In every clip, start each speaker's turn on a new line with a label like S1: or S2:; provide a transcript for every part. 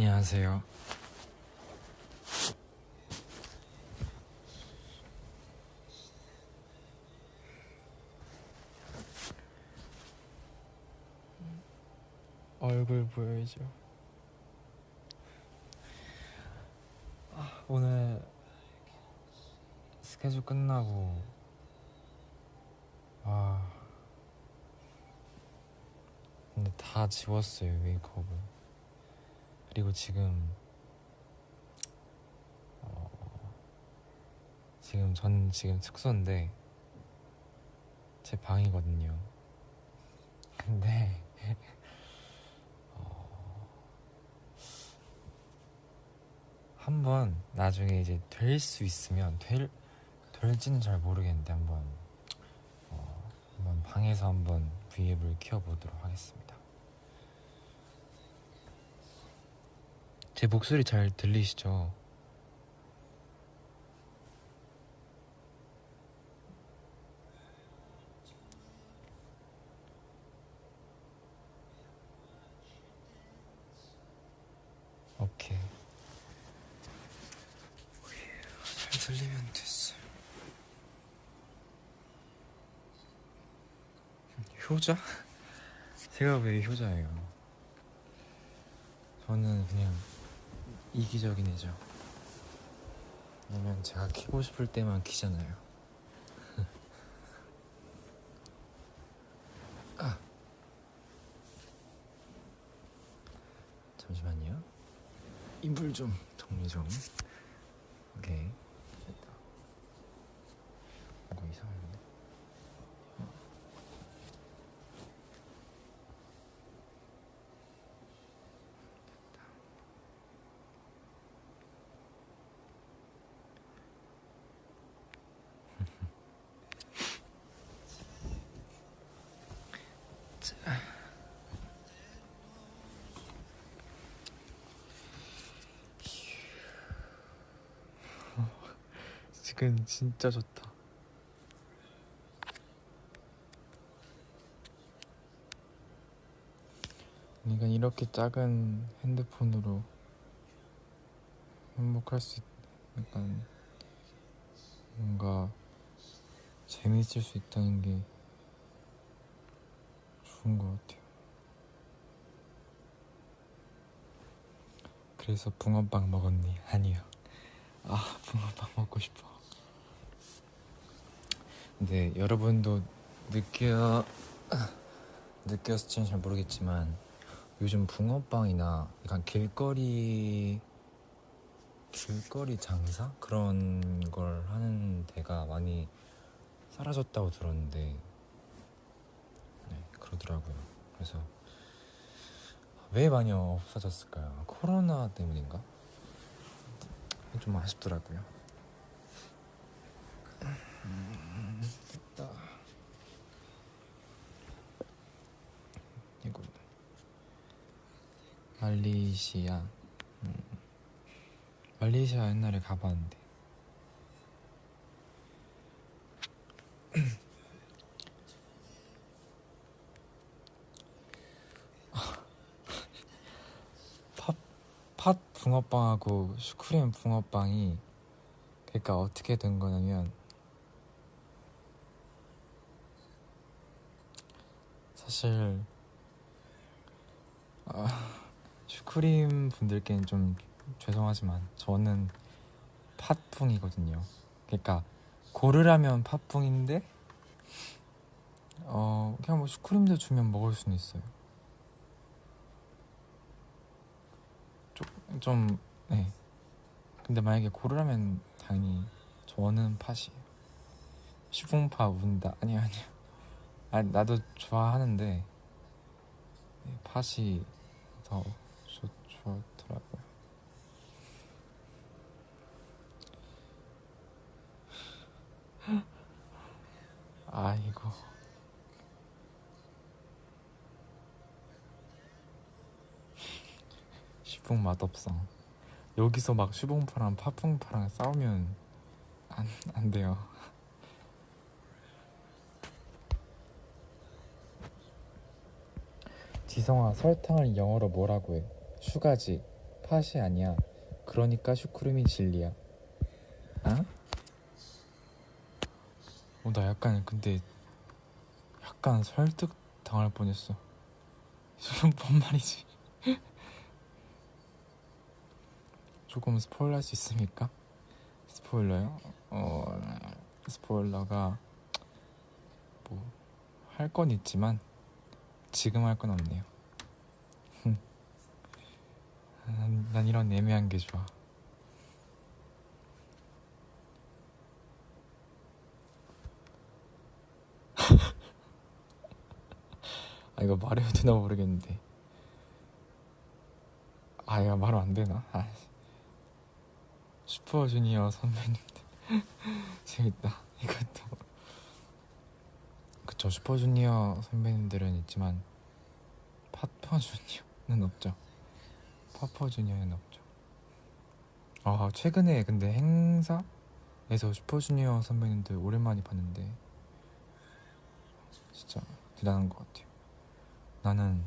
S1: 안녕하세요. 얼굴 보여줘. 오늘 스케줄 끝나고 근데 다 지웠어요, 메이크업을. 그리고 지금 전 지금 숙소인데 제 방이거든요. 근데 한번 나중에 이제 될 수 있으면 될지는 잘 모르겠는데 한번 방에서 한번 브이앱을 키워보도록 하겠습니다. 제 목소리 잘 들리시죠? 오케이. 잘 들리면 됐어. 효자? 제가 왜 효자예요? 저는 그냥 이기적인 애죠. 왜냐면 제가 키고 싶을 때만 키잖아요. 잠시만요. 이불 좀 정리 좀. 오케이. 됐다. 이거 이상한데? 지금 진짜 좋다. 그러니까 이렇게 작은 핸드폰으로 행복할 수 약간 뭔가 재밌을 수 있다는 게 좋은 것 같아요. 그래서 붕어빵 먹었니? 아니요. 붕어빵 먹고 싶어. 근데 여러분도 느꼈을지는 잘 모르겠지만 요즘 붕어빵이나 약간 길거리 장사? 그런 걸 하는 데가 많이 사라졌다고 들었는데 네, 그러더라고요. 그래서 왜 많이 없어졌을까요? 코로나 때문인가? 좀 아쉽더라고요. 됐다. 이거 말레이시아. 말레이시아 옛날에 가봤는데 팥 붕어빵하고 슈크림 붕어빵이 그러니까 어떻게 된 거냐면 사실 슈크림 분들께는 좀 죄송하지만 저는 팥붕이거든요. 그러니까 고르라면 팥붕인데 그냥 뭐 슈크림도 주면 먹을 수는 있어요. 좀 네. 근데 만약에 고르라면 당연히 저는 팥이에요. 슈붕파 운다. 아니요. 나도 좋아하는데 팥이 더 좋더라고요. 이거 슈붕 맛없어. 여기서 막 슈붕파랑 팥붕파랑 싸우면 안 돼요. 지성아, 설탕을 영어로 뭐라고 해? 슈가지, 팥이 아니야. 그러니까 슈크림이 진리야. 아? 나 약간 근데 약간 설득 당할 뻔했어. 지금 뭔 말이지? 조금 스포일러 할 수 있습니까? 스포일러요? 스포일러가 뭐 할 건 있지만 지금 할 건 없네요. 난 이런 애매한 게 좋아. 이거 말해도 되나 모르겠는데. 이거 말하면 안 되나? 슈퍼주니어 선배님들 재밌다. 이것도 그쵸. 슈퍼주니어 선배님들은 있지만 파퍼주니어는 없죠. 파퍼주니어는 없죠. 최근에 근데 행사에서 슈퍼주니어 선배님들 오랜만에 봤는데 진짜 대단한 것 같아요. 나는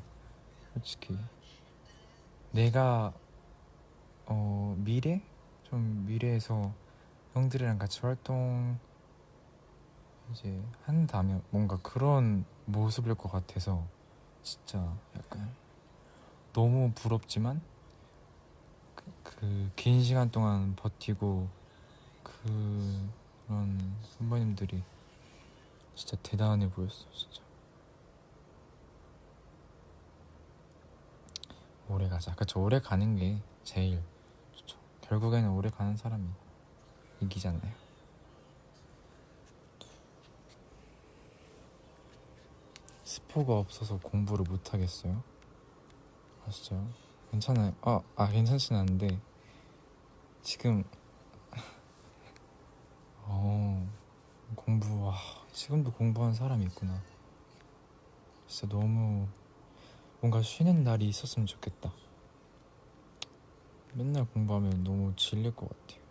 S1: 솔직히 내가 미래에서 형들이랑 같이 활동 이제 한다면 뭔가 그런 모습일 것 같아서 진짜 약간 너무 부럽지만 그 긴 시간 동안 버티고 그런 선배님들이 진짜 대단해 보였어. 진짜 오래 가자. 그쵸. 오래 가는 게 제일 좋죠. 결국에는 오래 가는 사람이 이기잖아요. 스포가 없어서 공부를 못 하겠어요? 진짜요? 괜찮아요. 괜찮진 않은데 지금 지금도 공부하는 사람이 있구나. 진짜 너무 뭔가 쉬는 날이 있었으면 좋겠다. 맨날 공부하면 너무 질릴 것 같아요.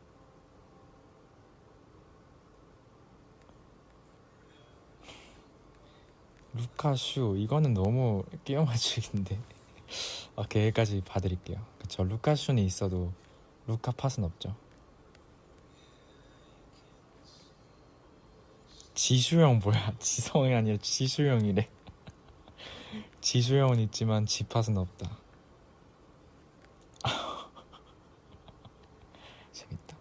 S1: 루카슈 이거는 너무 끼워 맞추기인데. 여기까지 봐드릴게요. 그쵸. 루카슈는 있어도 루카팟은 없죠. 지수형 뭐야? 지성이 아니라 지수형이래. 지수형은 있지만 지팟은 없다. 재밌다.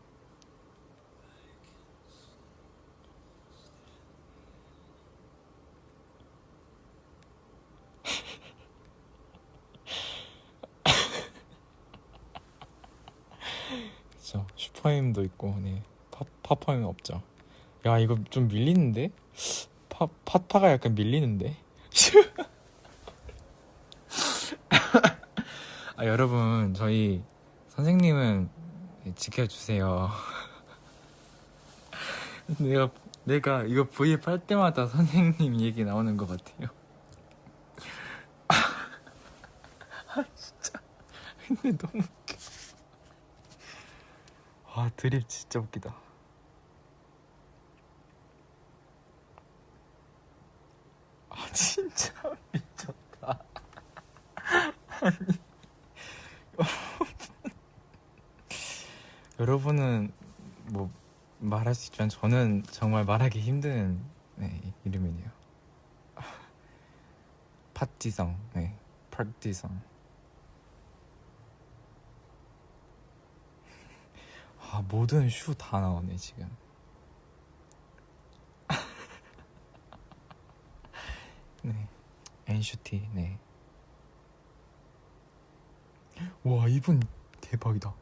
S1: 그쵸. 슈퍼힘도 있고, 네. 파파힘은 없죠. 야, 이거 좀 밀리는데? 파파가 약간 밀리는데? 여러분, 저희 선생님은 지켜주세요. 내가 이거 V앱 할 때마다 선생님 얘기 나오는 것 같아요. 진짜. 근데 너무 웃겨. 드립 진짜 웃기다. 진짜 미쳤다. 여러분은 뭐 말할 수 있지만 저는 정말 말하기 힘든 이름이네요. 팥지성, 팥지성. 모든 슈 다 나오네 지금. 네, NCT. 네. 와, 이분 대박이다.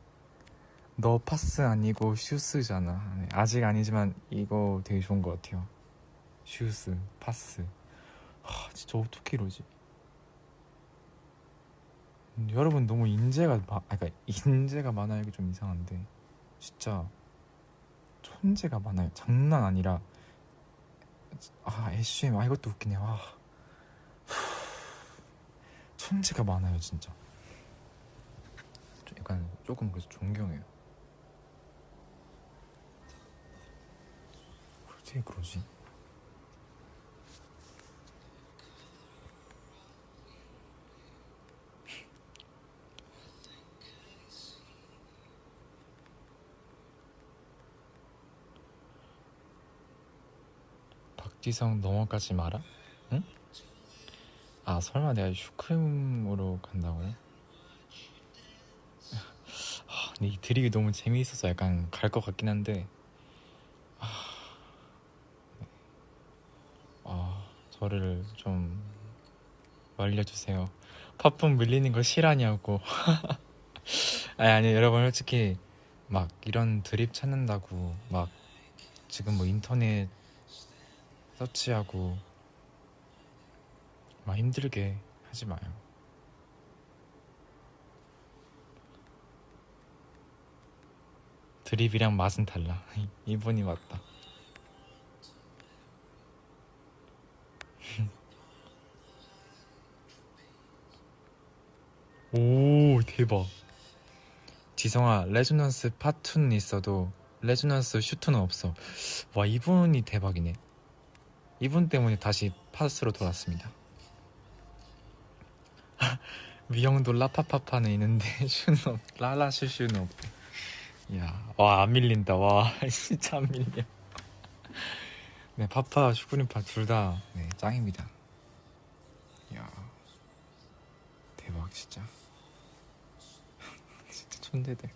S1: 너 파스 아니고 슈스잖아. 네, 아직 아니지만 이거 되게 좋은 것 같아요. 슈스, 파스. 진짜 어떻게 이러지? 여러분 너무 인재가 많아요. 이게 좀 이상한데 진짜 천재가 많아요. 장난 아니라. SM 이것도 웃기네. 천재가 많아요 진짜. 약간 조금 그래서 존경해요. 어떻게 그러지? 박지성 넘어가지 마라? 응? 아 설마 내가 슈크림으로 간다고? 근데 이 드립이 너무 재미있어서 약간 갈 것 같긴 한데 저를 좀 말려주세요. 팝분 밀리는 거 실하냐고. 아니 여러분 솔직히 막 이런 드립 찾는다고 막 지금 뭐 인터넷 서치하고 막 힘들게 하지 마요. 드립이랑 맛은 달라. 이분이 맞다. 오 대박. 지성아 레조넌스 파2는 있어도 레조넌스 슈트는 없어. 와 이분이 대박이네. 이분 때문에 다시 팟으로 돌았습니다. 미영도 라파파파는 있는데 슈는 없 라라슈슈는 없대. 이야 와 안 밀린다. 와 진짜 안 밀려. 네 파파 슈크림파 둘 다 네, 짱입니다. 이야 대박 진짜. 진짜 촌대들.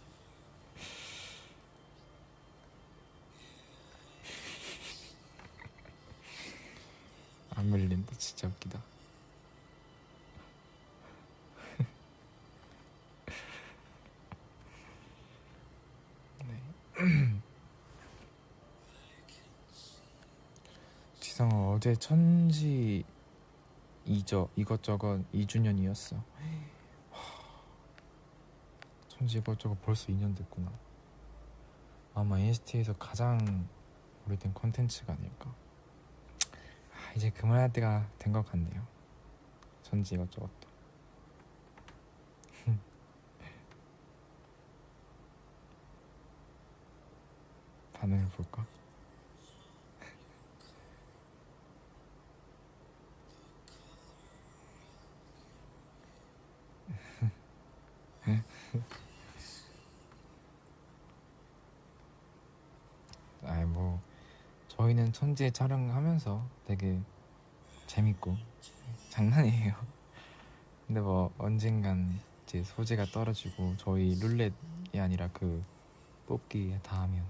S1: 안 밀린다. 진짜 웃기다. 네. 지성아 어제 천지 이것저것 2주년이었어. 천지 이것저것 벌써 2년 됐구나. 아마 NCT에서 가장 오래된 콘텐츠가 아닐까. 이제 그만할 때가 된 것 같네요. 천지 이것저것도. 반응을 볼까? 아이 뭐 저희는 천지에 촬영하면서 되게 재밌고 장난이에요. 근데 뭐 언젠간 이제 소재가 떨어지고 저희 룰렛이 아니라 그 뽑기 다 하면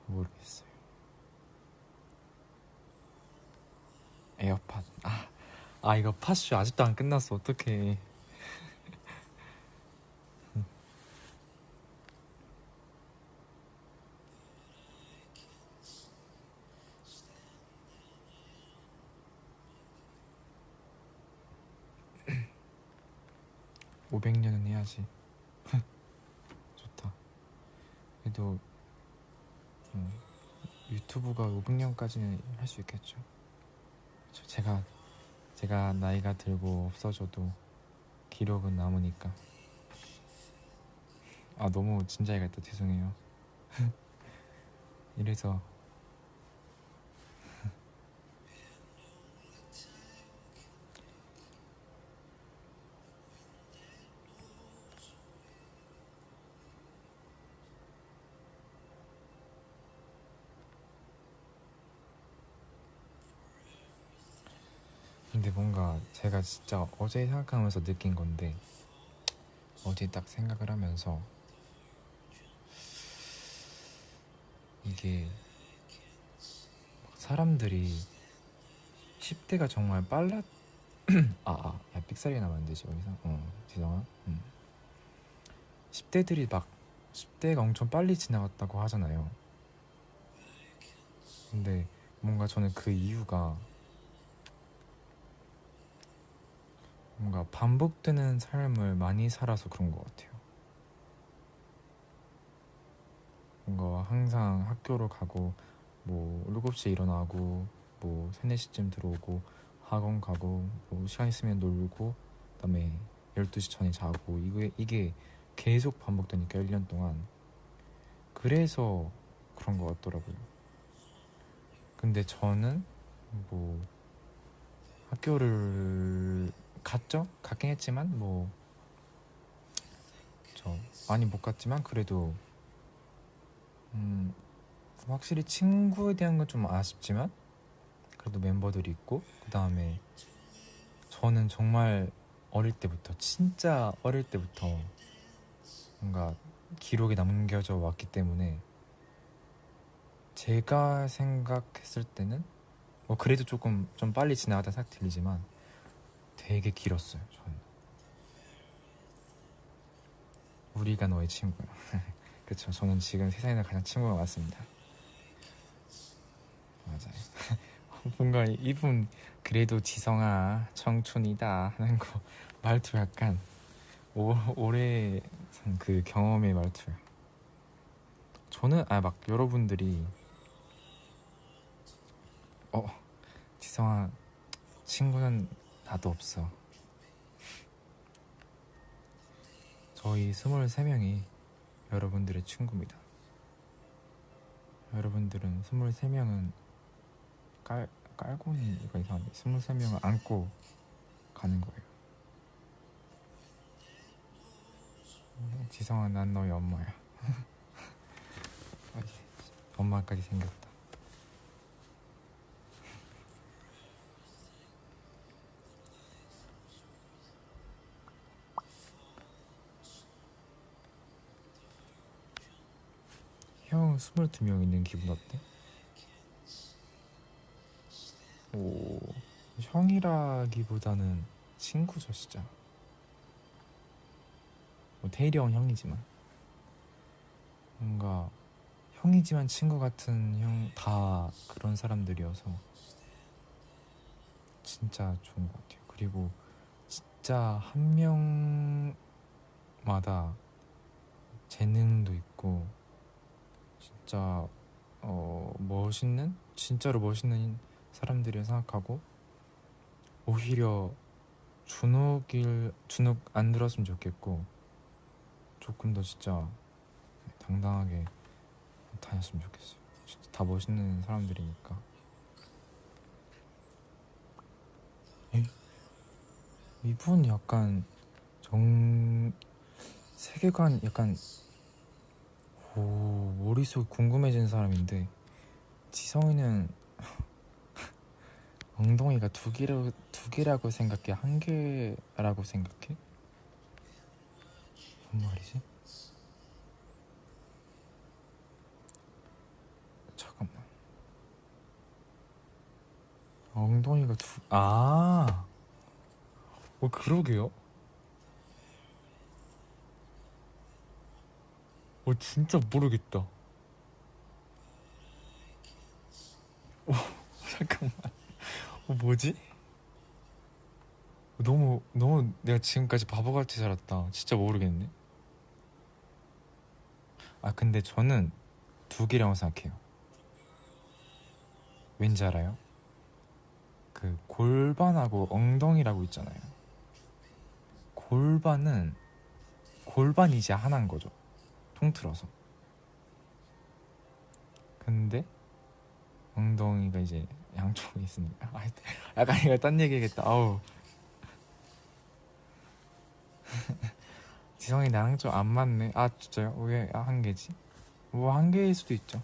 S1: 모르겠어요. 에어팟 이거 팟쇼 아직도 안 끝났어. 어떡해. 500년은 해야지. 좋다. 그래도 유튜브가 500년까지는 할 수 있겠죠. 제가 나이가 들고 없어져도 기록은 남으니까. 너무 진지하게 했다. 죄송해요. 이래서 근데 뭔가 제가 진짜 어제 생각하면서 느낀 건데 어제 딱 생각을 하면서 이게 사람들이 10대가 정말 빨랐 야 삑사리 나면 안 되지 여기서. 지성아 10대들이 막 10대가 엄청 빨리 지나갔다고 하잖아요. 근데 뭔가 저는 그 이유가 뭔가 반복되는 삶을 많이 살아서 그런 것 같아요. 뭔가 항상 학교로 가고 뭐 7시에 일어나고 뭐 3, 4시쯤 들어오고 학원 가고 뭐 시간 있으면 놀고 그다음에 12시 전에 자고 이게 계속 반복되니까 1년 동안. 그래서 그런 것 같더라고요. 근데 저는 뭐 학교를 갔긴 했지만 뭐 저 많이 못 갔지만 그래도 확실히 친구에 대한 건 좀 아쉽지만 저도 멤버들이 있고, 그 다음에 저는 정말 어릴 때부터, 진짜 어릴 때부터 뭔가 기록이 남겨져 왔기 때문에 제가 생각했을 때는 뭐 그래도 조금 좀 빨리 지나갔다 생각 들리지만 되게 길었어요. 저는 우리가 너의 친구야. 그쵸, 저는 지금 세상에서 가장 친구가 많습니다. 맞아요. 뭔가 이분 그래도 지성아 청춘이다 하는 거 말투 약간 오래 산 그 경험의 말투야. 저는 막 여러분들이 지성아 친구는 나도 없어. 저희 23명이 여러분들의 친구입니다. 여러분들은 23명은 깔고는 이거 이상한데 23명을 안고 가는 거예요. 지성아 난 너의 엄마야. 엄마까지 생겼다. 형 22명 있는 기분 어때? 오, 형이라기보다는 친구죠 진짜. 뭐 태일이 형은 형이지만 뭔가 형이지만 친구 같은 형 다 그런 사람들이어서 진짜 좋은 것 같아요. 그리고 진짜 한 명마다 재능도 있고 진짜 멋있는, 진짜로 멋있는 사람들이라 생각하고, 오히려 주눅 안 들었으면 좋겠고 조금 더 진짜 당당하게 다녔으면 좋겠어요. 진짜 다 멋있는 사람들이니까. 이분 약간 세계관 약간 머릿속 궁금해지는 사람인데, 지성이는 엉덩이가 두 개라고 생각해? 한 개라고 생각해? 뭔 말이지? 잠깐만. 엉덩이가 그러게요. 진짜 모르겠다. 잠깐만. 뭐지? 너무 내가 지금까지 바보같이 살았다. 진짜 모르겠네. 근데 저는 두 개라고 생각해요. 왠지 알아요? 그 골반하고 엉덩이라고 있잖아요. 골반이 이제 하나인 거죠, 통틀어서. 근데 엉덩이가 이제 양쪽에 있으니까. 약간 이거 딴 얘기겠다. 아우. 지성이 나랑 좀 안 맞네. 진짜요? 왜 한 개지? 뭐 한 개일 수도 있죠.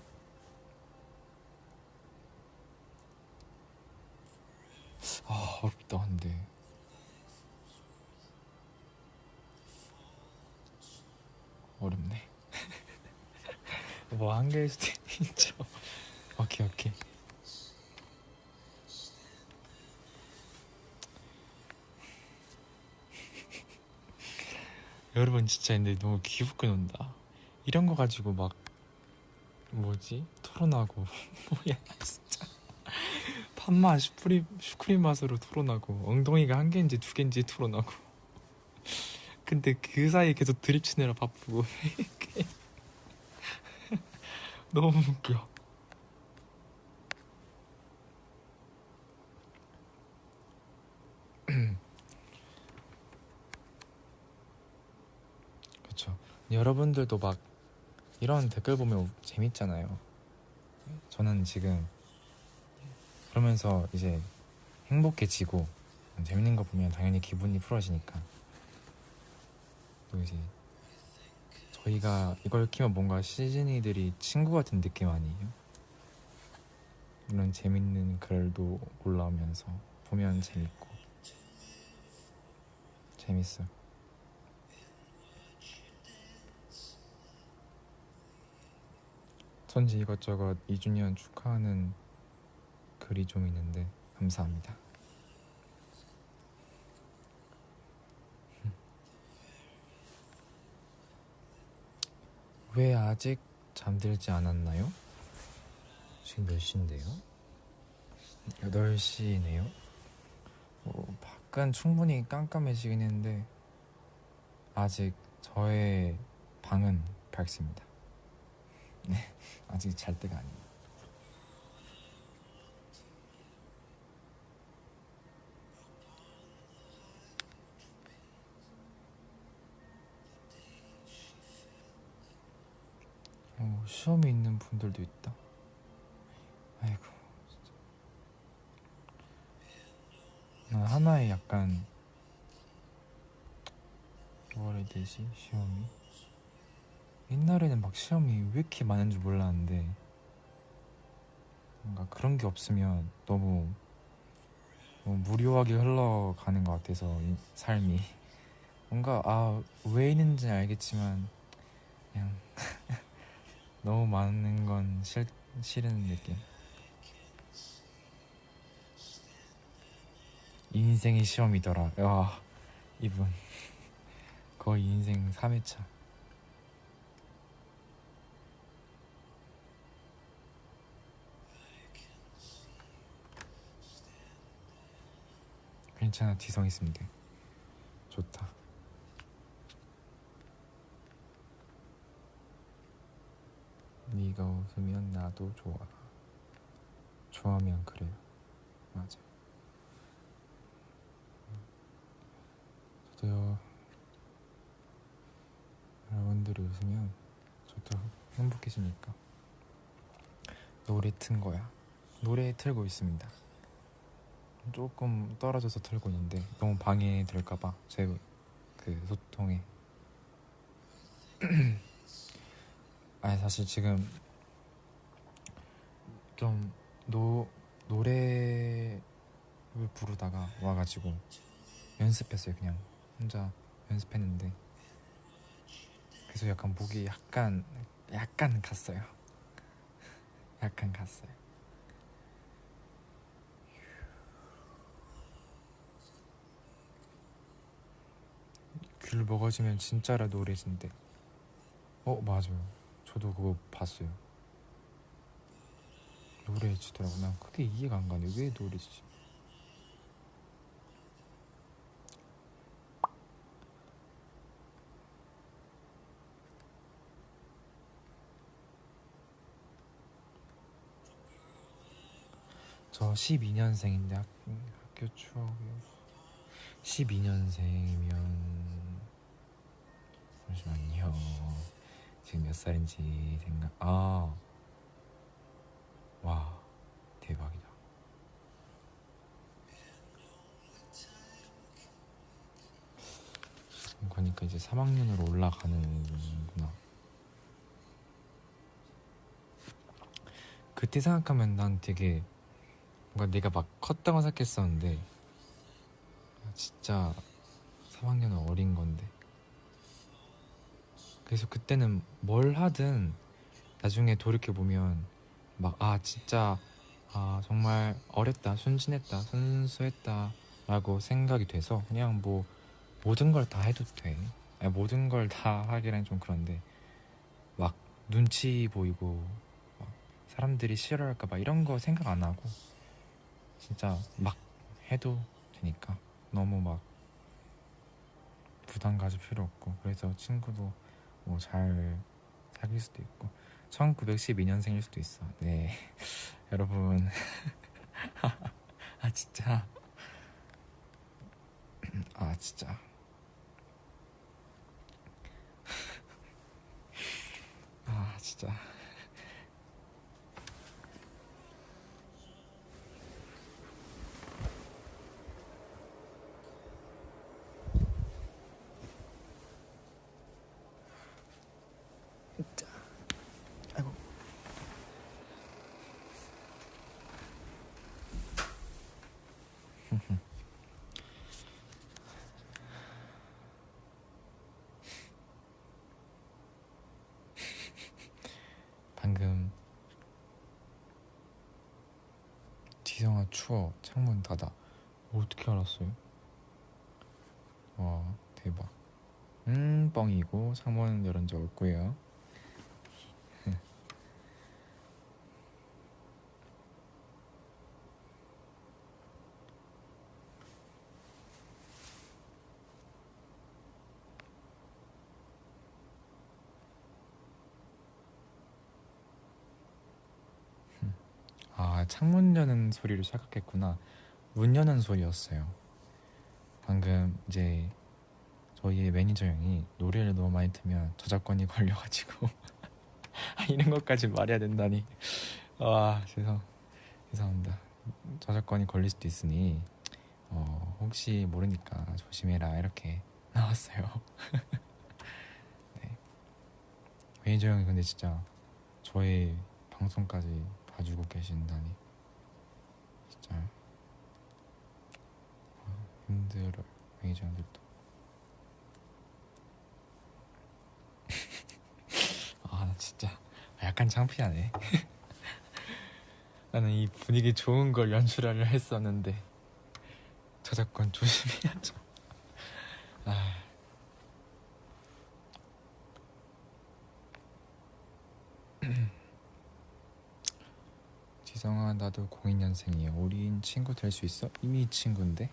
S1: 어렵다 근데. 어렵네. 뭐 한 개일 수도 있죠. 오케이. 여러분 진짜 근데 너무 기웃겨 논다. 이런 거 가지고 막 뭐지? 토론하고 뭐야 진짜. 팥맛 슈크림 맛으로 토론하고, 엉덩이가 한 개인지 두 개인지 토론하고. 근데 그 사이에 계속 드립 치느라 바쁘고. 너무 웃겨. 그쵸. 여러분들도 막 이런 댓글 보면 재밌잖아요. 저는 지금 그러면서 이제 행복해지고, 재밌는 거 보면 당연히 기분이 풀어지니까. 또 이제 저희가 이걸 키면 뭔가 시즈니들이 친구 같은 느낌 아니에요? 이런 재밌는 글도 올라오면서 보면 재밌고 재밌어. 천지 이것저것 2주년 축하하는 글이 좀 있는데 감사합니다. 왜 아직 잠들지 않았나요? 지금 몇 시인데요? 8시네요. 밖은 충분히 깜깜해지긴 했는데 아직 저의 방은 밝습니다. 네, 아직 잘 때가 아니에요. 시험이 있는 분들도 있다. 아이고, 진짜. 난 하나의 약간 뭐라 해야 되지? 시험이 옛날에는 막 시험이 왜 이렇게 많은 줄 몰랐는데 뭔가 그런 게 없으면 너무 무료하게 흘러가는 것 같아서 이 삶이 뭔가 왜 있는지 알겠지만 그냥 너무 많은 건 싫은 느낌. 인생이 시험이더라. 야, 이분 거의 인생 3회차. 괜찮아, 지성 있으면 돼. 좋다. 네가 웃으면 나도 좋아. 좋아하면 그래요. 맞아. 저도요. 여러분들이 웃으면 저도 행복해지니까 노래 튼 거야. 노래 틀고 있습니다. 조금 떨어져서 틀고 있는데 너무 방해될까봐 제 그 소통에. 아니 사실 지금 좀 노래를 부르다가 와가지고 연습했어요. 그냥 혼자 연습했는데 그래서 약간 목이 약간 갔어요. 약간 갔어요. 귤 먹어지면 진짜라 노래진대. 맞아요. 저도 그거 봤어요. 노래지더라고. 난 그게 이해가 안 가네. 왜 노래지지? 저 12년생인데 학교 추억이 12년생이면 잠시만요. 지금 몇 살인지 와, 대박이다. 그러니까 이제 3학년으로 올라가는구나. 그때 생각하면 난 되게 뭔가 내가 막 컸다고 생각했었는데 진짜 3학년은 어린 건데. 그래서 그때는 뭘 하든 나중에 돌이켜보면 막 진짜 정말 어렸다, 순진했다, 순수했다 라고 생각이 돼서 그냥 뭐 모든 걸 다 해도 돼. 아니, 모든 걸 다 하기란 좀 그런데 막 눈치 보이고 막 사람들이 싫어할까 봐 이런 거 생각 안 하고 진짜 막 해도 되니까 너무 막 부담 가질 필요 없고. 그래서 친구도 뭐 잘 사귈 수도 있고 1912년생일 수도 있어. 네. 여러분 진짜 진짜 진짜 아이고 방금 지성아 추워 창문 닫아. 어떻게 알았어요? 와 대박. 뻥이고 창문 열은 적 없고요. 아 창문 여는 소리를 착각했구나. 문 여는 소리였어요. 방금 이제 저희의 매니저 형이 노래를 너무 많이 틀면 저작권이 걸려가지고 이런 것까지 말해야 된다니. 와 죄송합니다. 저작권이 걸릴 수도 있으니 혹시 모르니까 조심해라 이렇게 나왔어요. 네. 매니저 형이 근데 진짜 저의 방송까지 봐주고 계신다니 진짜 힘들어요. 매니저 형들도. 아 나 진짜 약간 창피하네. 나는 이 분위기 좋은 걸 연출하려 했었는데 저작권 조심해야죠. 아, 지성아 나도 02년생이야. 우린 친구 될 수 있어? 이미 친구인데?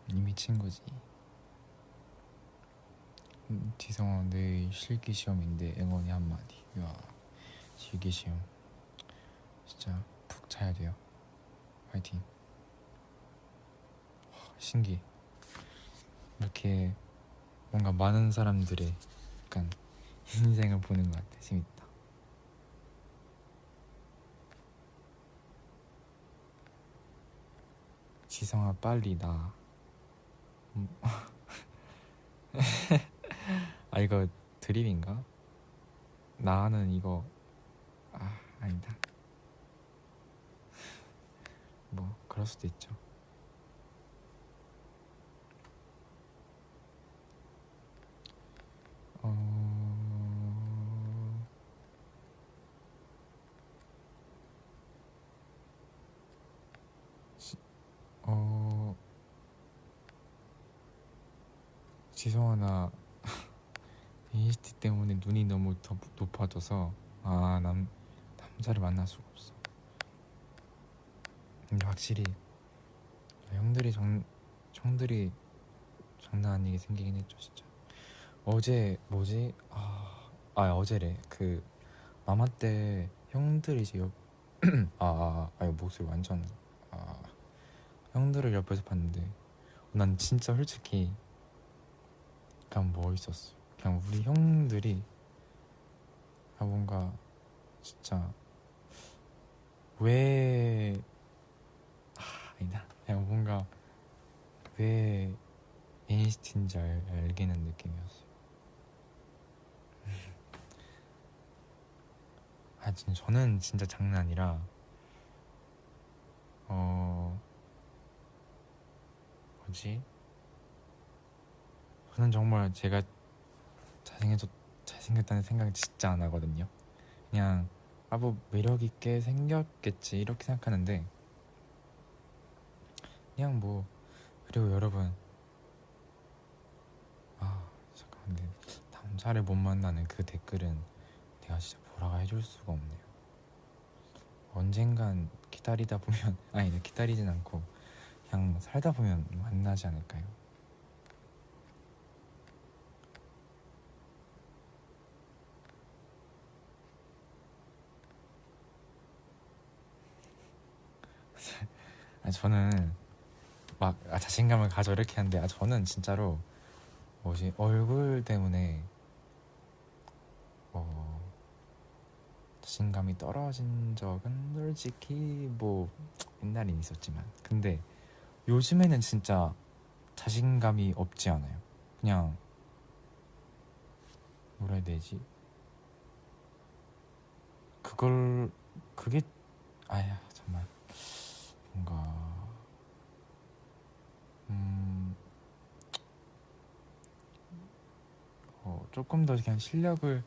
S1: 이미 친구지. 지성아 내일 실기시험인데 응원이 한마디. 야 실기시험 진짜 푹 자야 돼요. 화이팅. 신기해. 이렇게 뭔가 많은 사람들의 약간 인생을 보는 것 같아. 재밌다. 지성아 빨리 나. 아 이거 드립인가? 나는 이거 아니다. 뭐 그럴 수도 있죠. 지성아 나 AST 때문에 눈이 너무 더 높아져서 남자를 만날 수가 없어. 근데 확실히 형들이 장난 아니게 생기긴 했죠 진짜. 어제 뭐지? 어제래. 그 마마 때 형들이 이제 이거 목소리 완전 형들을 옆에서 봤는데 난 진짜 솔직히 그냥 멋있었어. 그냥 우리 형들이 뭔가 진짜 왜 아니다. 그냥 뭔가 왜 NCT인지 알게는 느낌이었어요. 진짜 저는 진짜 장난 아니라 뭐지? 저는 정말 제가 잘생겼다는 생각이 진짜 안 하거든요. 그냥 뭐 매력 있게 생겼겠지 이렇게 생각하는데 그냥 뭐 그리고 여러분 잠깐 근데 남자를 못 만나는 그 댓글은 내가 진짜 뭐라고 해줄 수가 없네요. 언젠간 기다리다 보면 기다리진 않고 그냥 살다 보면 만나지 않을까요? 저는 막 자신감을 가져 이렇게 하는데 저는 진짜로 뭐지 얼굴 때문에 자신감이 떨어진 적은 솔직히 뭐 옛날엔 있었지만 근데 요즘에는 진짜 자신감이 없지 않아요. 그냥 뭐라 해야 되지? 그게 정말 뭔가 조금 더 그냥 실력을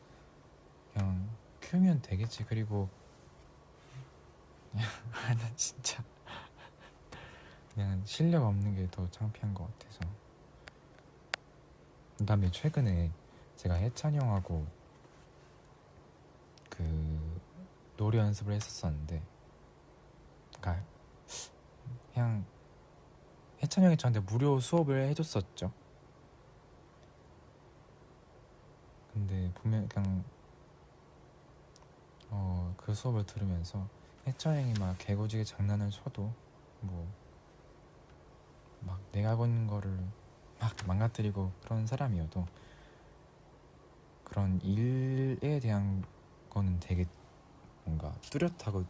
S1: 그냥 키우면 되겠지. 그리고 나 진짜 그냥 실력 없는 게 더 창피한 것 같아서. 그다음에 최근에 제가 해찬이 형하고 그 노래 연습을 했었었는데, 그러니까 그냥 해찬이 형이 저한테 무료 수업을 해줬었죠. 근데 보면 그냥 그 수업을 들으면서 해찬이 형이 막 개고지게 장난을 쳐도 뭐 막 내가 하고 있는 거를 막 망가뜨리고 그런 사람이어도 그런 일에 대한 거는 되게 뭔가 뚜렷하고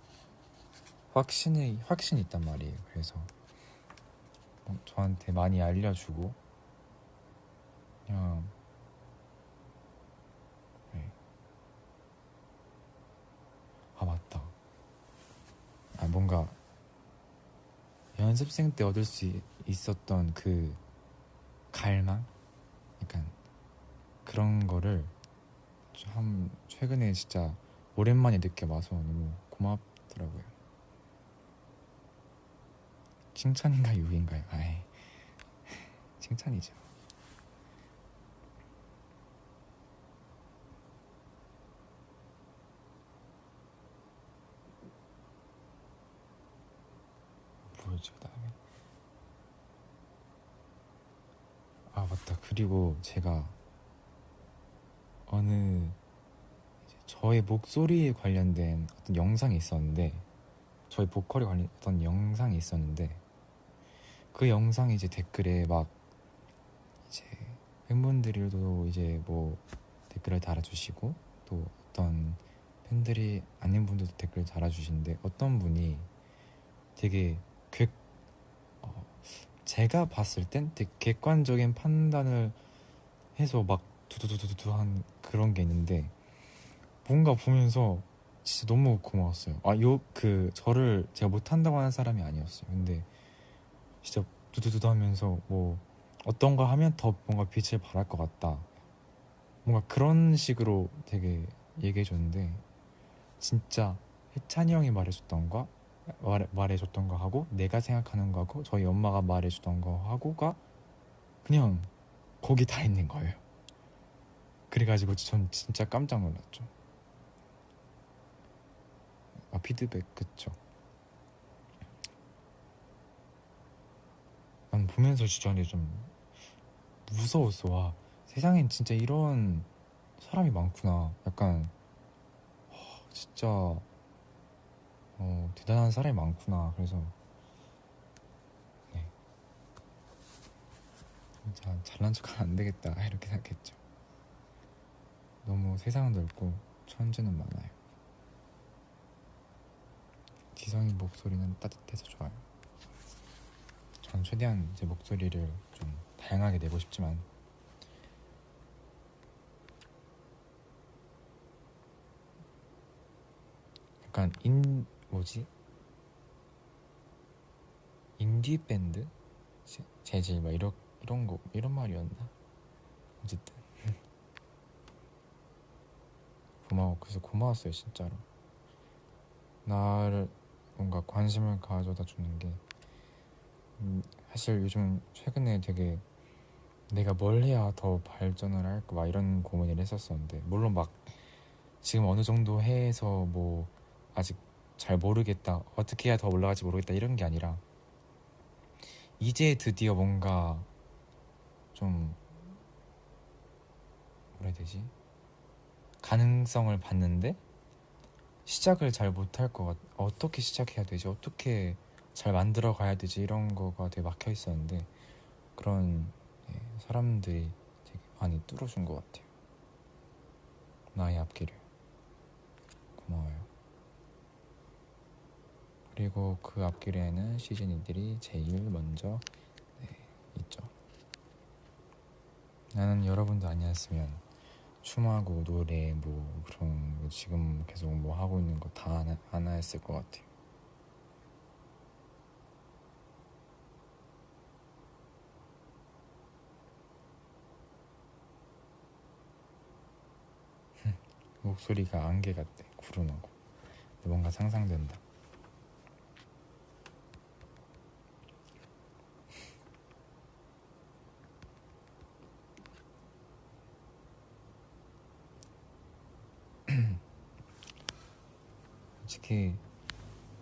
S1: 확신이 있단 말이에요. 그래서 저한테 많이 알려주고 그냥 네. 아 맞다. 아 뭔가 연습생 때 얻을 수 있었던 그 갈망, 약간 그런 거를 참 최근에 진짜 오랜만에 느껴봐서 너무 고맙더라고요. 칭찬인가 유인가요? 아이, 칭찬이죠. 뭐였죠 그다음에? 아 맞다. 그리고 제가 어느 저의 목소리에 관련된 어떤 영상이 있었는데, 저희 보컬에 관련 어떤 영상이 있었는데, 그 영상이 이제 댓글에 막 이제 팬분들도 이제 뭐 댓글을 달아주시고, 또 어떤 팬들이 아닌 분들도 댓글을 달아주시는데, 어떤 분이 되게 객, 어, 제가 봤을 땐 되게 객관적인 판단을 해서 막 두두두두두 한 그런 게 있는데, 뭔가 보면서 진짜 너무 고마웠어요. 저를 제가 못한다고 하는 사람이 아니었어요. 근데 진짜 두두두두 하면서 뭐 어떤 거 하면 더 뭔가 빛을 발할 것 같다, 뭔가 그런 식으로 되게 얘기해 줬는데, 진짜 해찬이 형이 말해줬던 거 하고 내가 생각하는 거하고 저희 엄마가 말해줬던 거 하고가 그냥 거기 다 있는 거예요. 그래가지고 전 진짜 깜짝 놀랐죠. 아 피드백, 그쵸. 난 보면서 진짜 근데 좀 무서웠어. 와, 세상엔 진짜 이런 사람이 많구나. 약간 진짜 대단한 사람이 많구나. 그래서 네, 진짜 잘난 척하면 안 되겠다 이렇게 생각했죠. 너무 세상은 넓고 천재는 많아요. 지성이 목소리는 따뜻해서 좋아요. 전 최대한 제 목소리를 좀 다양하게 내고 싶지만, 약간 뭐지? 인디 밴드 재질 막 이런 거 이런 말이었나? 어쨌든 그래서 고마웠어요 진짜로. 나를 뭔가 관심을 가져다 주는 게, 사실 요즘 최근에 되게 내가 뭘 해야 더 발전을 할까 막 이런 고민을 했었었는데, 물론 막 지금 어느 정도 해서 뭐 아직 잘 모르겠다, 어떻게 해야 더 올라갈지 모르겠다 이런 게 아니라, 이제 드디어 뭔가 좀 뭐라 해야 되지? 가능성을 봤는데 시작을 잘 못할 것 같. 어떻게 시작해야 되지? 어떻게 잘 만들어 가야 되지? 이런 거가 되게 막혀 있었는데, 그런 사람들이 되게 많이 뚫어준 것 같아요. 나의 앞길을. 고마워요. 그리고 그 앞길에는 시즈니들이 제일 먼저 있죠. 나는 여러분도 아니었으면 춤하고 노래 뭐 그런 거 지금 계속 뭐 하고 있는 거 다 안 했을 것 같아요. 목소리가 안개 같대. 구름하고. 뭔가 상상된다. 솔직히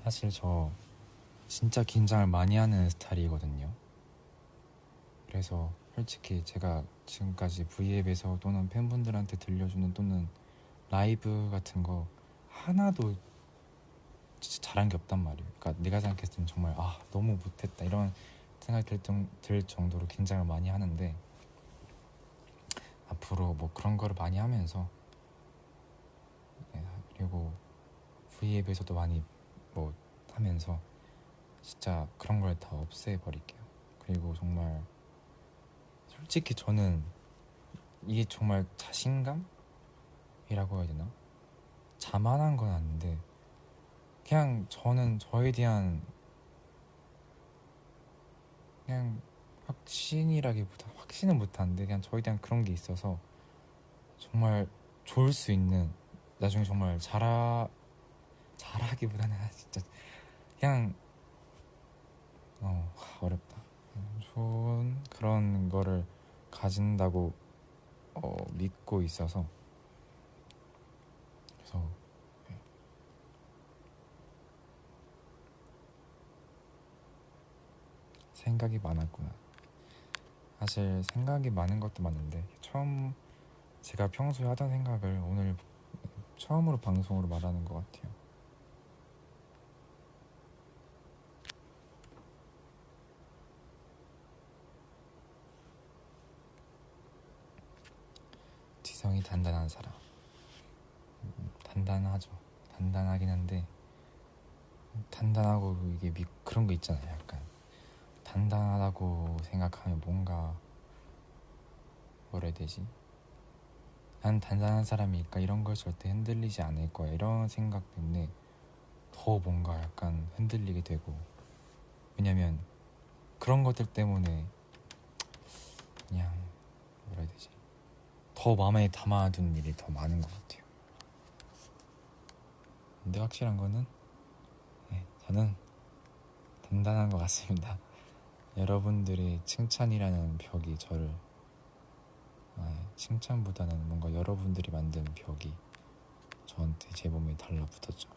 S1: 사실 저 진짜 긴장을 많이 하는 스타일이거든요. 그래서 솔직히 제가 지금까지 V앱에서 또는 팬분들한테 들려주는 또는 라이브 같은 거 하나도 진짜 잘한 게 없단 말이에요. 그러니까 내가 생각했을 땐 정말 너무 못했다 이런 생각이 들 정도로 긴장을 많이 하는데, 앞으로 뭐 그런 거를 많이 하면서, 그리고 V앱에서도 많이 뭐 하면서 진짜 그런 걸 다 없애버릴게요. 그리고 정말 솔직히 저는 이게 정말 자신감이라고 해야 되나? 자만한 건 아닌데 그냥 저는 저에 대한 그냥 확신이라기보다 확신은 못하는데 그냥 저에 대한 그런 게 있어서 정말 좋을 수 있는, 나중에 정말 잘하기보다는 진짜 그냥 어렵다. 좋은 그런 거를 가진다고 믿고 있어서, 그래서 생각이 많았구나. 사실 생각이 많은 것도 많은데 제가 평소에 하던 생각을 오늘 처음으로 방송으로 말하는 것 같아요. 지성이 단단한 사람. 단단하죠. 단단하긴 한데 단단하고 이게 그런 거 있잖아요. 약간 단단하다고 생각하면 뭔가 뭐라 해야 되지? 난 단단한 사람이니까 이런 걸 절대 흔들리지 않을 거야 이런 생각 때문에 더 뭔가 약간 흔들리게 되고, 왜냐면 그런 것들 때문에 그냥 뭐라 해야 되지? 더 마음에 담아둔 일이 더 많은 것 같아요. 근데 확실한 거는 저는 단단한 것 같습니다. 여러분들의 칭찬이라는 벽이 저를, 칭찬보다는 뭔가 여러분들이 만든 벽이 저한테 제 몸에 달라붙었죠.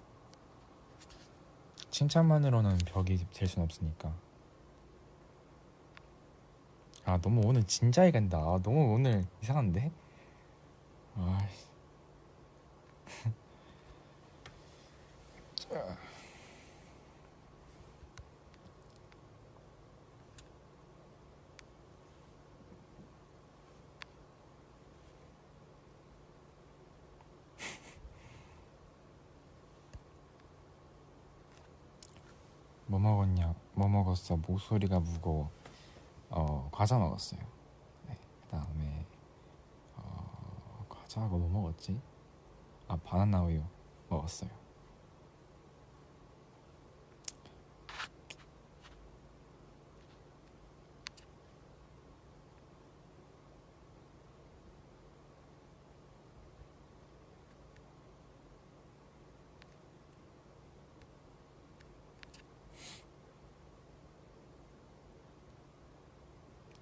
S1: 칭찬만으로는 벽이 될 순 없으니까. 너무 오늘 진지하게 간다. 너무 오늘 이상한데? 뭐 먹었냐? 뭐 먹었어? 목소리가 무거워. 과자 먹었어요. 네, 그다음에 과자하고 뭐 먹었지? 바나나 우유 먹었어요.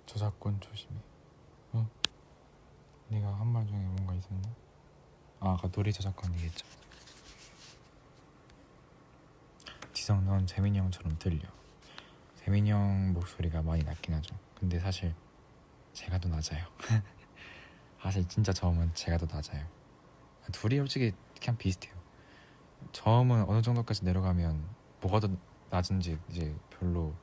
S1: 저작권 조심해. 네가 한 말 중에 뭔가 있었나? 아까 노래 저작권이겠죠. 지성, 넌 재민이 형처럼 들려. 재민이 형 목소리가 많이 낮긴 하죠. 근데 사실 제가 더 낮아요. 사실 진짜 저음은 제가 더 낮아요. 둘이 솔직히 그냥 비슷해요. 저음은 어느 정도까지 내려가면 뭐가 더 낮은지 이제 별로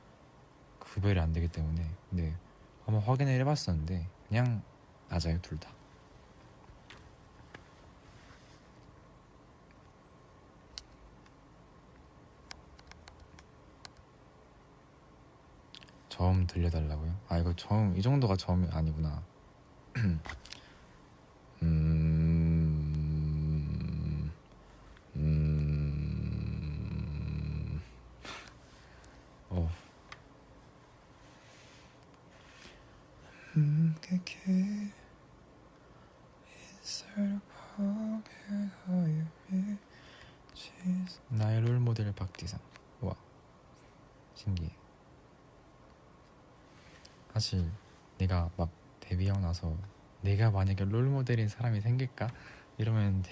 S1: 구별이 안 되기 때문에, 근데 한번 확인을 해봤었는데 그냥 낮아요, 둘 다. 저음 들려달라고요? 이거 저음, 이 정도가 저음이 아니구나. 그게 있을 거게 덕디상. 와, 신기해. 사실 내가 막 데뷔하고 나서 내가 만약에 롤모델인 사람이 생길까? 이러면서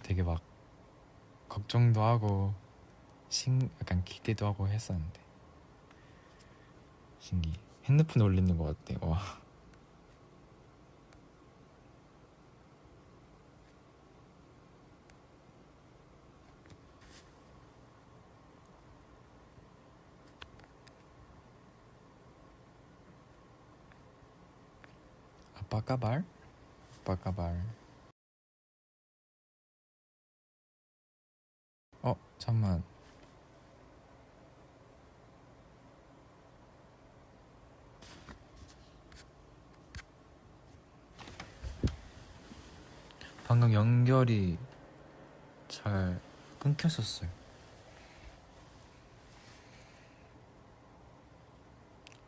S1: 되게 막 걱정도 하고 약간 기대도 하고 했었는데 신기해. 핸드폰 올리는 것 같아. 와. 아빠 까발? 아빠 까발. 잠만. 방금 연결이 잘 끊겼었어요.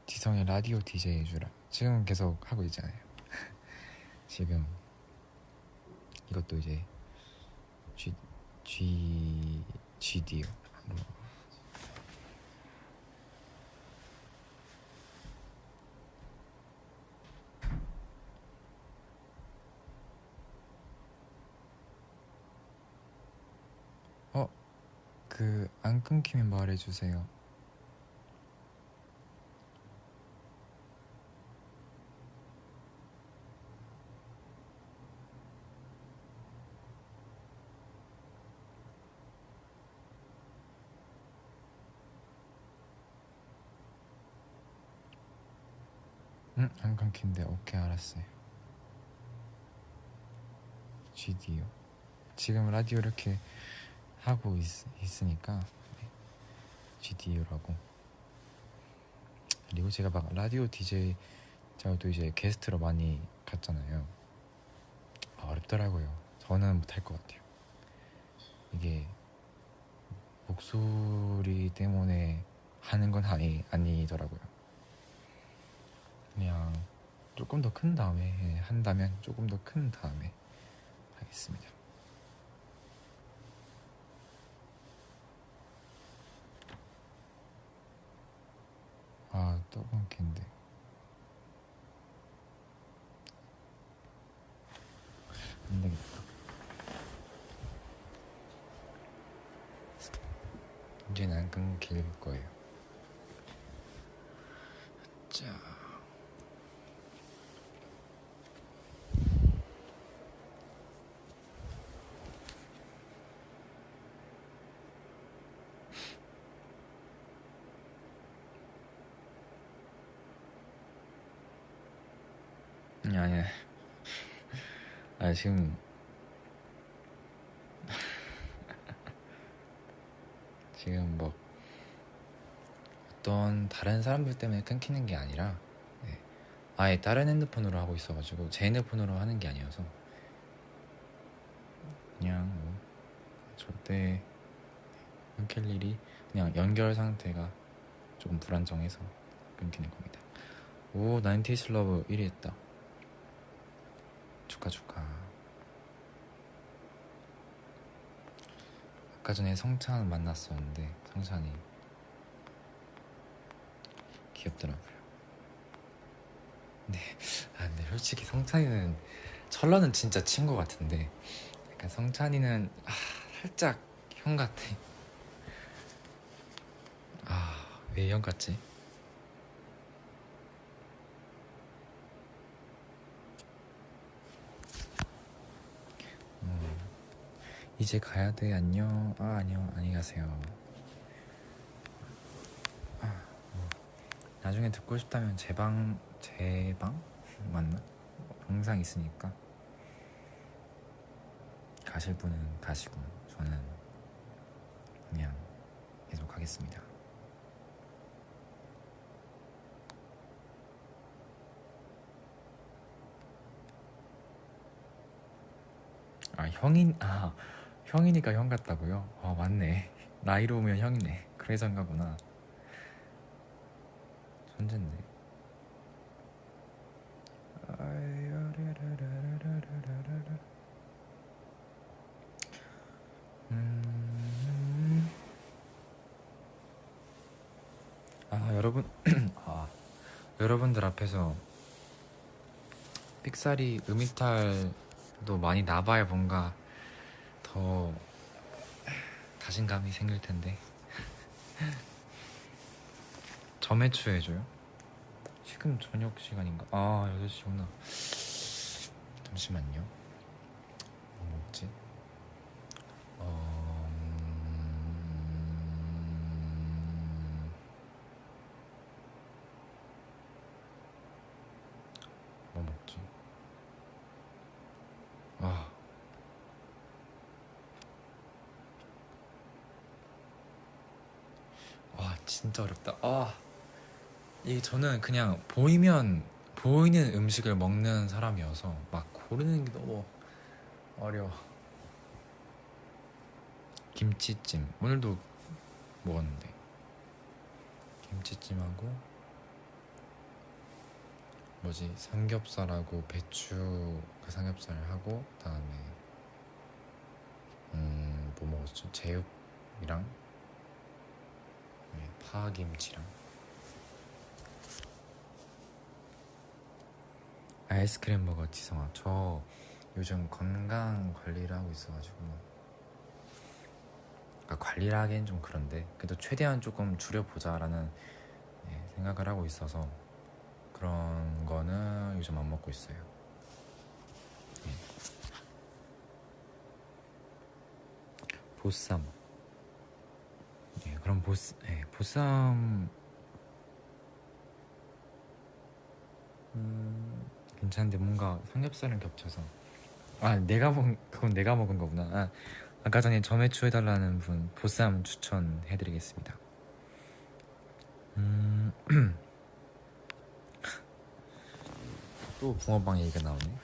S1: 지성의 라디오 DJ 해주라. 지금 계속 하고 있잖아요. 지금 이것도 이제 GD요. 안 끊기면 말해주세요. 안 끊긴데. 오케이, 알았어요. GD요. 지금 라디오 이렇게 하고 있으니까 GD요라고. 그리고 제가 막 라디오 DJ 제가 또 이제 게스트로 많이 갔잖아요. 어렵더라고요. 저는 못할 것 같아요. 이게 목소리 때문에 하는 건 아니더라고요. 그냥 조금 더 큰 다음에 한다면 조금 더 큰 다음에 하겠습니다. 또 끊긴데. 안 되겠다. 이제는 안 끊길 거예요. 자. 아니야. 지금 뭐 어떤 다른 사람들 때문에 끊기는 게 아니라 아예 다른 핸드폰으로 하고 있어가지고 제 핸드폰으로 하는 게 아니어서 그냥 뭐 절대 끊길 일이, 그냥 연결 상태가 조금 불안정해서 끊기는 겁니다. 오, 90s 러브 1위 했다. 축하. 아까 전에 성찬 만났었는데 성찬이 귀엽더라고요. 근데 솔직히 성찬이는, 철러는 진짜 친구 같은데 약간 성찬이는 살짝 형 같아. 왜 형 같지? 이제 가야 돼. 안녕. 안녕. 안녕히 가세요. 나중에 듣고 싶다면 제 방 맞나? 영상 있으니까 가실 분은 가시고 저는 그냥 계속 하겠습니다. 형이니까 형 같다고요? 맞네. 나이로 오면 형이네. 그래서인가 보나. 천재네. 여러분들 앞에서 삑사리 음이탈도 많이 나봐야 뭔가 더 자신감이 생길 텐데. 점액추 해줘요? 지금 저녁 시간인가? 아 8시구나. 잠시만요. 뭐 먹지? 뭐 먹지? 아, 와 진짜 어렵다. 이게 저는 그냥 보이는 음식을 먹는 사람이어서 막 고르는 게 너무 어려워. 김치찜 오늘도 먹었는데 김치찜하고 뭐지 삼겹살하고 배추 그 삼겹살하고 그다음에 뭐 먹었죠? 제육이랑 파김치랑 아이스크림 먹어. 지성아 저 요즘 건강 관리를 하고 있어가지고 그러니까 관리를 하기엔 좀 그런데 그래도 최대한 조금 줄여보자라는 생각을 하고 있어서 그런 거는 요즘 안 먹고 있어요. 보쌈. 그럼 보쌈 괜찮은데 뭔가 삼겹살은 겹쳐서 그건 내가 먹은 거구나. 아까 전에 점액추 해달라는 분 보쌈 추천해드리겠습니다. 또 붕어빵 얘기가 나오네.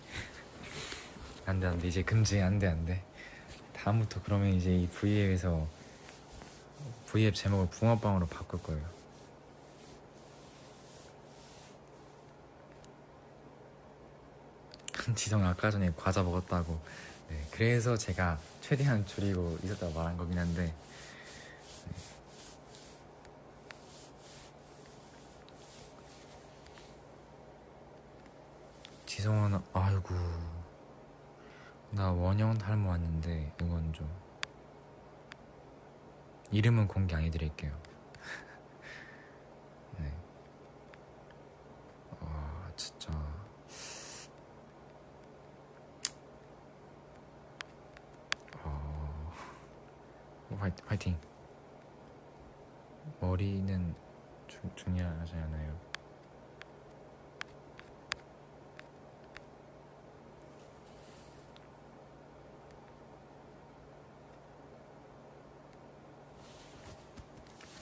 S1: 안돼 이제 금지. 안돼 다음부터 그러면 이제 이 V앱에서 V앱 제목을 붕어빵으로 바꿀 거예요. 지성 아까 전에 과자 먹었다고. 그래서 제가 최대한 줄이고 있었다고 말한 거긴 한데 지성아 아이고 나 원형 탈모 왔는데 응원 좀. 이름은 공개 안 해드릴게요. 네. 진짜 화이팅. 머리는 중요하지 않아요.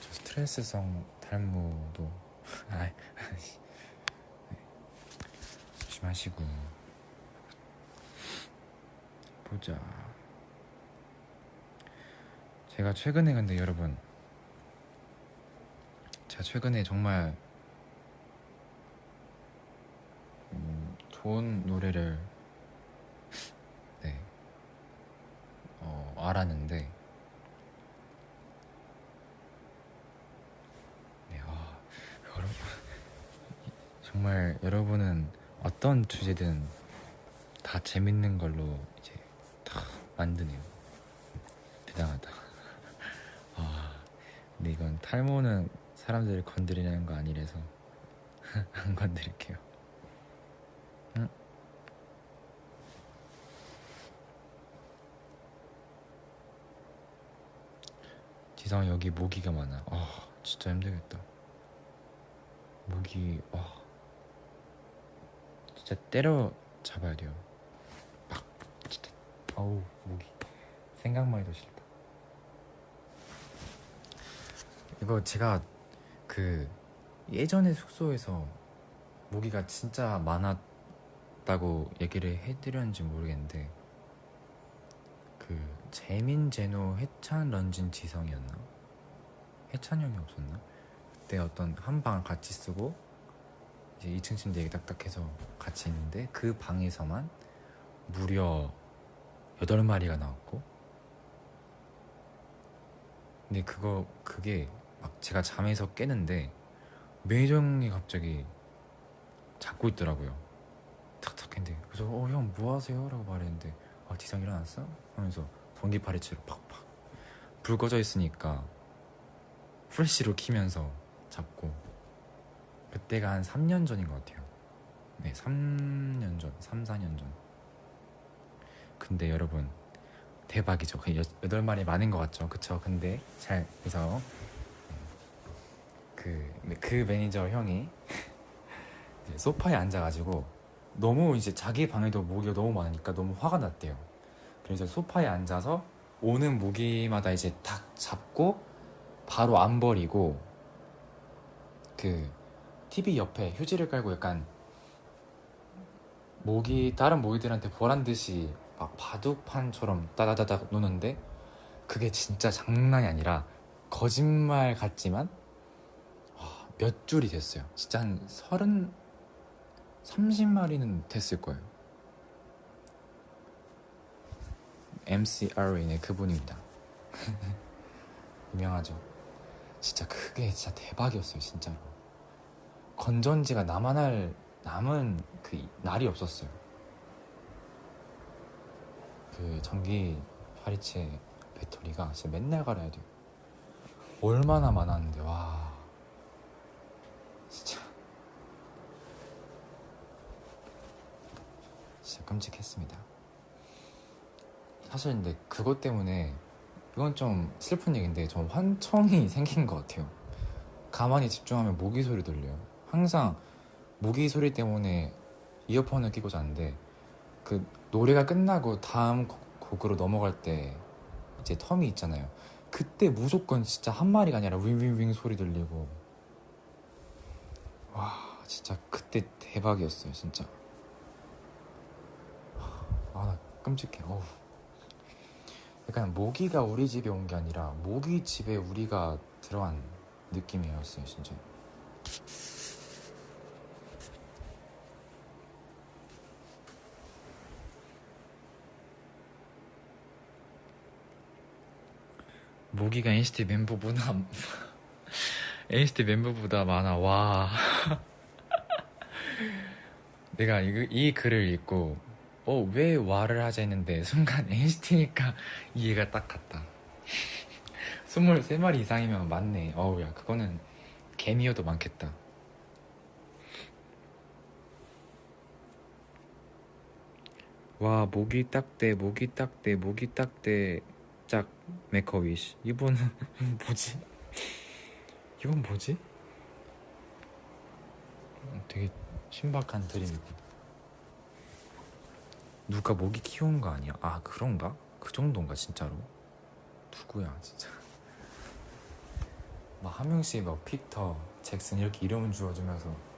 S1: 저 스트레스성 탈모도 조심하시고. 보자. 제가 최근에 근데 여러분 제가 최근에 정말 좋은 노래를 알았는데 여러분 정말 여러분은 어떤 주제든 다 재밌는 걸로 이제 다 만드네요. 대단하다. 근데 이건 탈모는 사람들을 건드리는 거 아니라서 안 건드릴게요. 지성 여기 모기가 많아. 진짜 힘들겠다. 모기 진짜 때려 잡아야 돼요. 막 진짜 모기 생각만 해도 싫다. 이거 제가 그 예전에 숙소에서 모기가 진짜 많았다고 얘기를 해드렸는지 모르겠는데 그 재민, 제노, 해찬, 런쥔, 지성이었나? 해찬 형이 없었나? 그때 어떤 한 방을 같이 쓰고 이제 2층 침대 얘기 딱딱해서 같이 있는데 그 방에서만 무려 8마리가 나왔고 근데 그게 막 제가 잠에서 깨는데 매니저 형이 갑자기 잡고 있더라고요. 탁탁 했는데 그래서 형 뭐 하세요? 라고 말했는데 지성 일어났어? 하면서 전기 파리채로 팍팍 불 꺼져 있으니까 프레쉬로 키면서 잡고 그때가 한 3년 전인 것 같아요. 네, 3년 전, 3, 4년 전. 근데 여러분 대박이죠. 8마리 많은 것 같죠? 그쵸? 근데 잘 그래서 그 매니저 형이 이제 소파에 앉아가지고 너무 이제 자기 방에도 모기가 너무 많으니까 너무 화가 났대요. 그래서 소파에 앉아서 오는 모기마다 이제 탁 잡고 바로 안 버리고 그 TV 옆에 휴지를 깔고 약간 다른 모기들한테 보란 듯이 막 바둑판처럼 따다다닥 노는데 그게 진짜 장난이 아니라 거짓말 같지만 몇 줄이 됐어요. 진짜 한 30마리는 됐을 거예요. MCR이네 그분입니다. 유명하죠. 진짜 그게 진짜 대박이었어요. 진짜로 건전지가 남은 그 날이 없었어요. 그 전기 파리채 배터리가 진짜 맨날 갈아야 돼요. 얼마나 많았는데 와 진짜 끔찍했습니다. 사실 근데 그것 때문에 이건 좀 슬픈 얘기인데 전 환청이 생긴 것 같아요. 가만히 집중하면 모기 소리 들려요. 항상 모기 소리 때문에 이어폰을 끼고 자는데 그 노래가 끝나고 다음 곡으로 넘어갈 때 이제 텀이 있잖아요. 그때 무조건 진짜 한 마리가 아니라 윙윙윙 소리 들리고 와 진짜 그때 대박이었어요 진짜. 나 끔찍해. 어우. 약간 모기가 우리 집에 온 게 아니라 모기 집에 우리가 들어간 느낌이었어요 진짜. 모기가 NCT 멤버보다 많아. 와. 내가 이 글을 읽고 왜 와를 하자 했는데 순간 NCT니까 이해가 딱 갔다. 23마리 이상이면 맞네. 야 그거는 개미여도 많겠다. 와 모기 딱대 짝 메커위시. 이분은 뭐지? 이건 뭐지? 되게 신박한 드림이고. 누가 모기 키우는 거 아니야? 그런가? 그 정도인가 진짜로? 누구야 진짜. 막 한 명씩 막 픽터, 잭슨 이렇게 이름을 주어주면서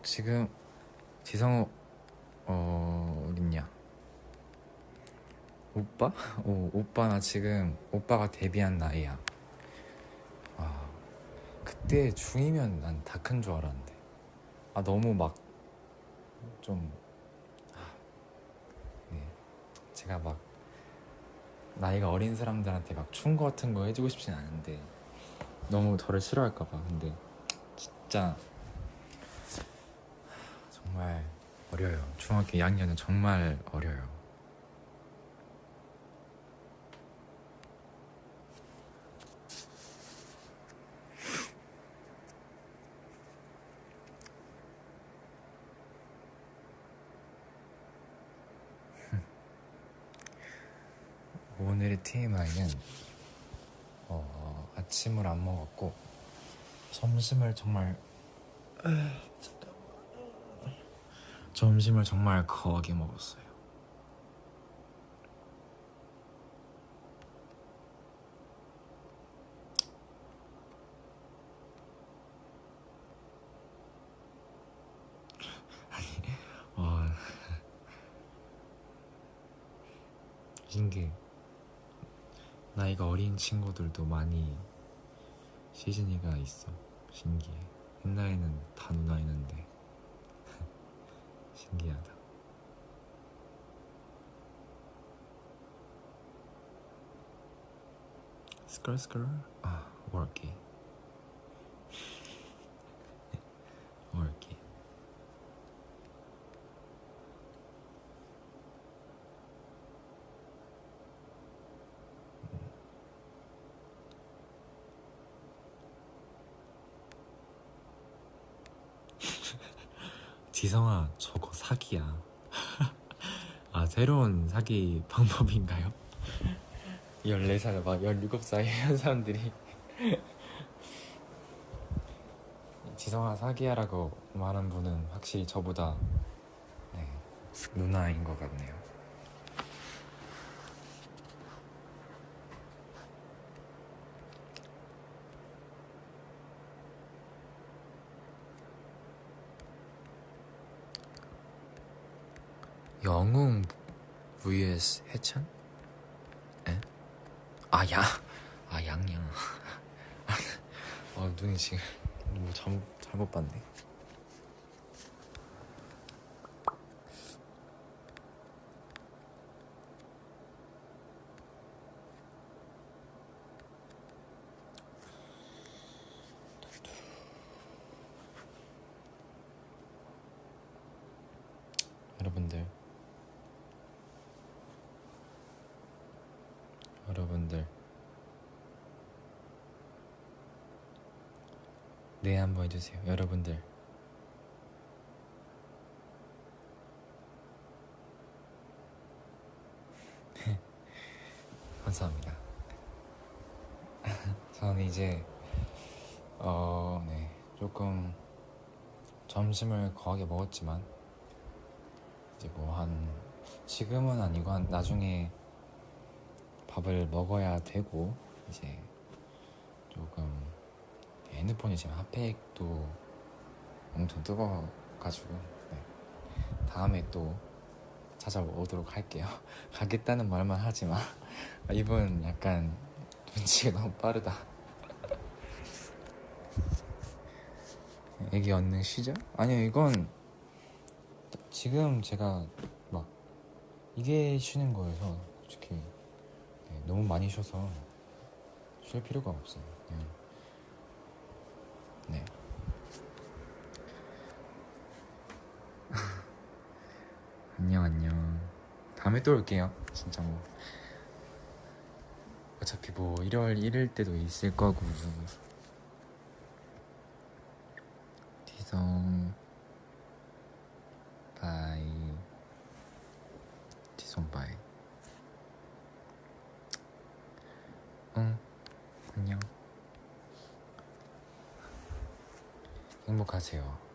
S1: 지금 지성우 어딨냐? 오빠? 오빠 나 지금 오빠가 데뷔한 나이야. 와 그때 중2면 난 다 큰 줄 알았는데 너무 막 좀 네. 제가 막 나이가 어린 사람들한테 막 충고 같은 거 해주고 싶진 않은데 너무 저를 싫어할까봐. 근데 진짜 정말 어려요. 중학교 2학년은 정말 어려요. 오늘의 TMI는 아침을 안 먹었고 점심을 정말 거하게 먹었어요. 신기해. 나이가 어린 친구들도 많이 시즌이가 있어. 신기해. 옛날에는 다 누나였는데 신기하다. 스컬 worky worky. 지성아, 저거 사기야. 아, 새로운 사기 방법인가요? 14살 막 17살 이런 사람들이 지성아 사기야라고 말하는 분은 확실히 저보다 누나인 것 같네요. 영웅 vs 해찬? 에? 양양. 눈이 지금 뭐 잘못 봤네. 여러분들 네, 한번 해주세요. 여러분들 감사합니다. 저는 이제 조금 점심을 거하게 먹었지만 이제 뭐 지금은 아니고 나중에 밥을 먹어야 되고, 이제 조금 핸드폰이 지금 핫팩도 엄청 뜨거워가지고 다음에 또 찾아오도록 할게요. 가겠다는 말만 하지마. 이분 약간 눈치가 너무 빠르다. 애기 얻는 시절? 아니요, 이건 지금 제가 막 이게 쉬는 거여서 솔직히 너무 많이 쉬어서 쉴 필요가 없어요. 네. 안녕. 다음에 또 올게요. 진짜 뭐 어차피 뭐 1월 1일 때도 있을 거고. 지성 바이. 지성 바이. 응, 안녕. 행복하세요.